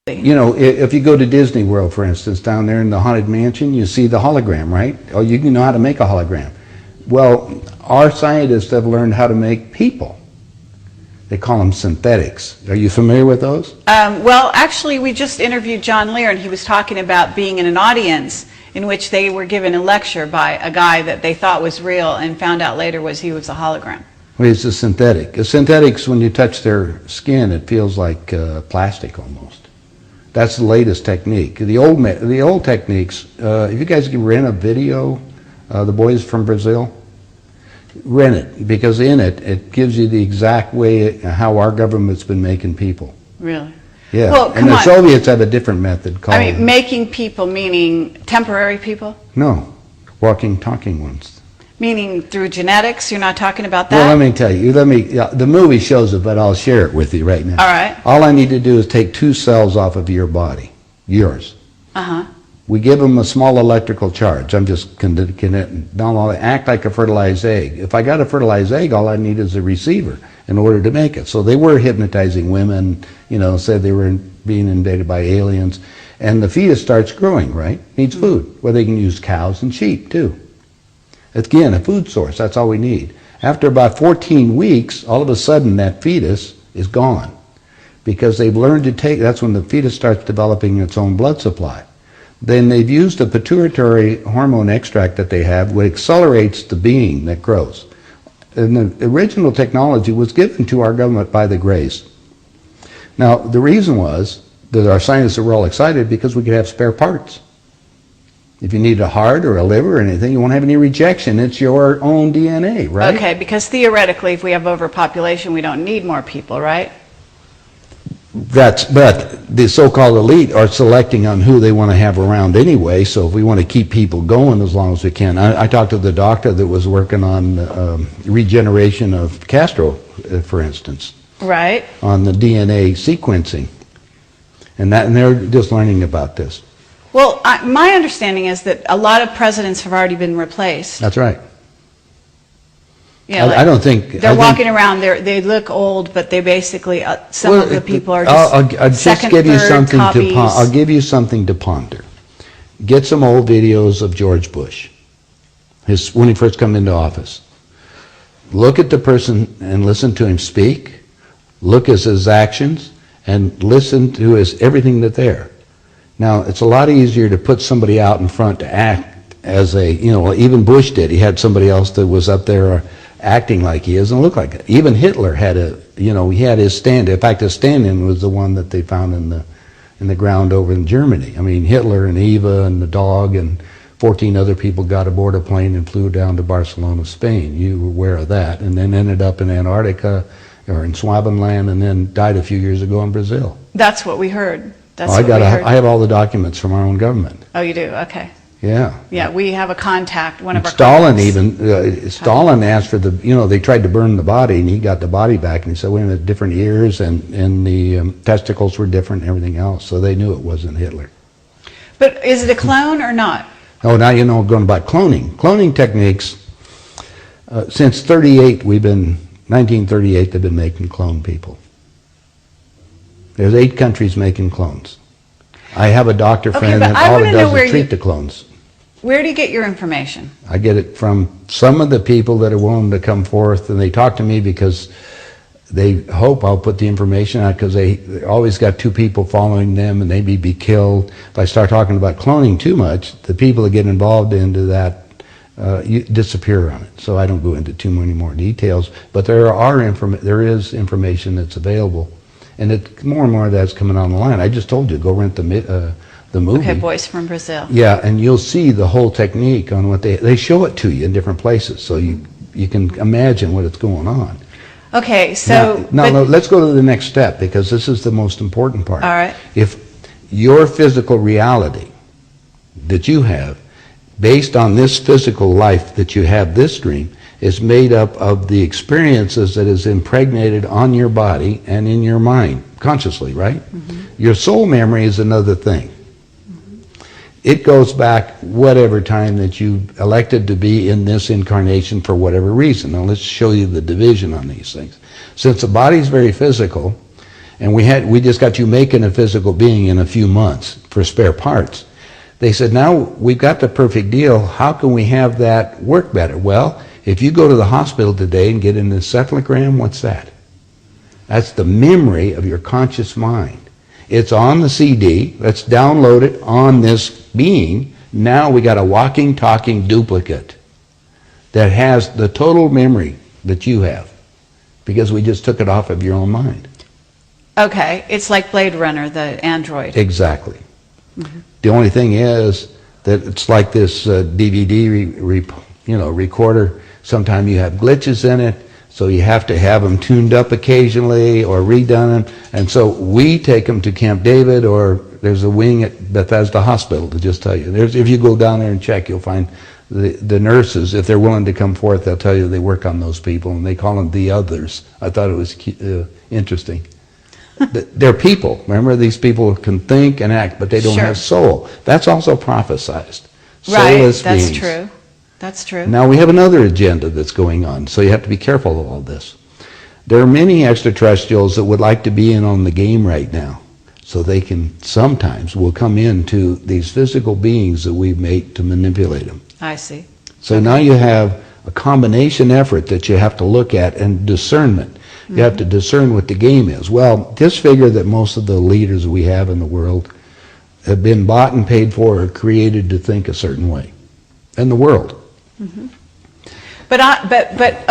You know, if you go to Disney World, for instance, down there in the Haunted Mansion, you see the hologram, right? Oh, you know how to make a hologram. Well, our scientists have learned how to make people. They call them synthetics. Are you familiar with those? Well, actually, we just interviewed John Lear, and he was talking about being in an audience in which they were given a lecture by a guy that they thought was real and found out later he was a hologram. Well, it's a synthetic. A synthetics, when you touch their skin, it feels like plastic almost. That's the latest technique. The old techniques, if you guys can rent a video, the boys from Brazil, rent it, because in it, it gives you the exact way how our government's been making people. Really? Yeah, well, and the Soviets have a different method called... I mean, making people meaning temporary people? No, walking, talking ones. Meaning through genetics? You're not talking about that? Well, let me tell you. The movie shows it, but I'll share it with you right now. All right. All I need to do is take 2 cells off of your body, yours. Uh-huh. We give them a small electrical charge. I'm just connecting. Don't act like a fertilized egg. If I got a fertilized egg, all I need is a receiver in order to make it. So they were hypnotizing women, you know, said they were being invaded by aliens. And the fetus starts growing, right? Needs food. Well, they can use cows and sheep, too. Again, a food source, that's all we need. After about 14 weeks, all of a sudden that fetus is gone because they've learned to take, that's when the fetus starts developing its own blood supply. Then they've used a pituitary hormone extract that they have, which accelerates the being that grows. And the original technology was given to our government by the Greys. Now, the reason was that our scientists were all excited because we could have spare parts. If you need a heart or a liver or anything, you won't have any rejection. It's your own DNA, right? Okay, because theoretically, if we have overpopulation, we don't need more people, right? But the so-called elite are selecting on who they want to have around anyway, so if we want to keep people going as long as we can. I talked to the doctor that was working on regeneration of Castro, for instance. Right. On the DNA sequencing. And they're just learning about this. Well, my understanding is that a lot of presidents have already been replaced. That's right. Yeah, I don't think... They're walking around, they look old, but they basically, some of the people are just I'll second, give you third something copies. I'll give you something to ponder. Get some old videos of George Bush, when he first came into office. Look at the person and listen to him speak. Look at his actions and listen to everything that's there. Now, it's a lot easier to put somebody out in front to act as a, you know, even Bush did. He had somebody else that was up there acting like he is and look like it. Even Hitler had he had his stand. In fact, his stand-in was the one that they found in the ground over in Germany. I mean, Hitler and Eva and the dog and 14 other people got aboard a plane and flew down to Barcelona, Spain. You were aware of that. And then ended up in Antarctica or in Swabenland and then died a few years ago in Brazil. That's what we heard. I have all the documents from our own government. Oh, you do? Okay. Yeah. Yeah, we have a contact, one of our Stalin contacts. Stalin asked for they tried to burn the body and he got the body back and he said, wait a minute, different ears and the testicles were different and everything else, so they knew it wasn't Hitler. But is it a clone or not? Oh, now you know going about cloning. Cloning techniques, since 1938 they've been making clone people. There's 8 countries making clones. I have a doctor friend that all it does is treat the clones. Where do you get your information? I get it from some of the people that are willing to come forth, and they talk to me because they hope I'll put the information out because they always got 2 people following them and they may be killed. If I start talking about cloning too much, the people that get involved into that disappear on it. So I don't go into too many more details, but there is information that's available. And more and more of that's coming on the line. I just told you, go rent the movie. Okay, Boys from Brazil. Yeah, and you'll see the whole technique on what they show it to you in different places, so you can imagine what it's going on. Okay, so... Now let's go to the next step, because this is the most important part. All right. If your physical reality that you have, based on this physical life that you have, this dream, is made up of the experiences that is impregnated on your body and in your mind, consciously, right? Mm-hmm. Your soul memory is another thing. Mm-hmm. It goes back whatever time that you elected to be in this incarnation for whatever reason. Now let's show you the division on these things. Since the body is very physical, and we just got you making a physical being in a few months for spare parts. They said, now we've got the perfect deal. How can we have that work better? Well, if you go to the hospital today and get an encephalogram, what's that? That's the memory of your conscious mind. It's on the CD. Let's download it on this being. Now we got a walking, talking duplicate that has the total memory that you have, because we just took it off of your own mind. Okay, it's like Blade Runner, the android. Exactly. Mm-hmm. The only thing is that it's like this DVD recorder. Sometimes you have glitches in it, so you have to have them tuned up occasionally or redone. And so we take them to Camp David, or there's a wing at Bethesda Hospital, to just tell you. If you go down there and check, you'll find the nurses, if they're willing to come forth, they'll tell you they work on those people, and they call them the others. I thought it was interesting. They're people. Remember, these people can think and act, but they don't have soul. That's also prophesized. Soulless that's beings. true. That's true. Now we have another agenda that's going on, so you have to be careful of all this. There are many extraterrestrials that would like to be in on the game right now, so they can sometimes will come into these physical beings that we've made to manipulate them. I see. So now you have a combination effort that you have to look at, and discernment. You have to discern what the game is. Well, just figure that most of the leaders we have in the world have been bought and paid for or created to think a certain way in the world. Mm-hmm. But okay.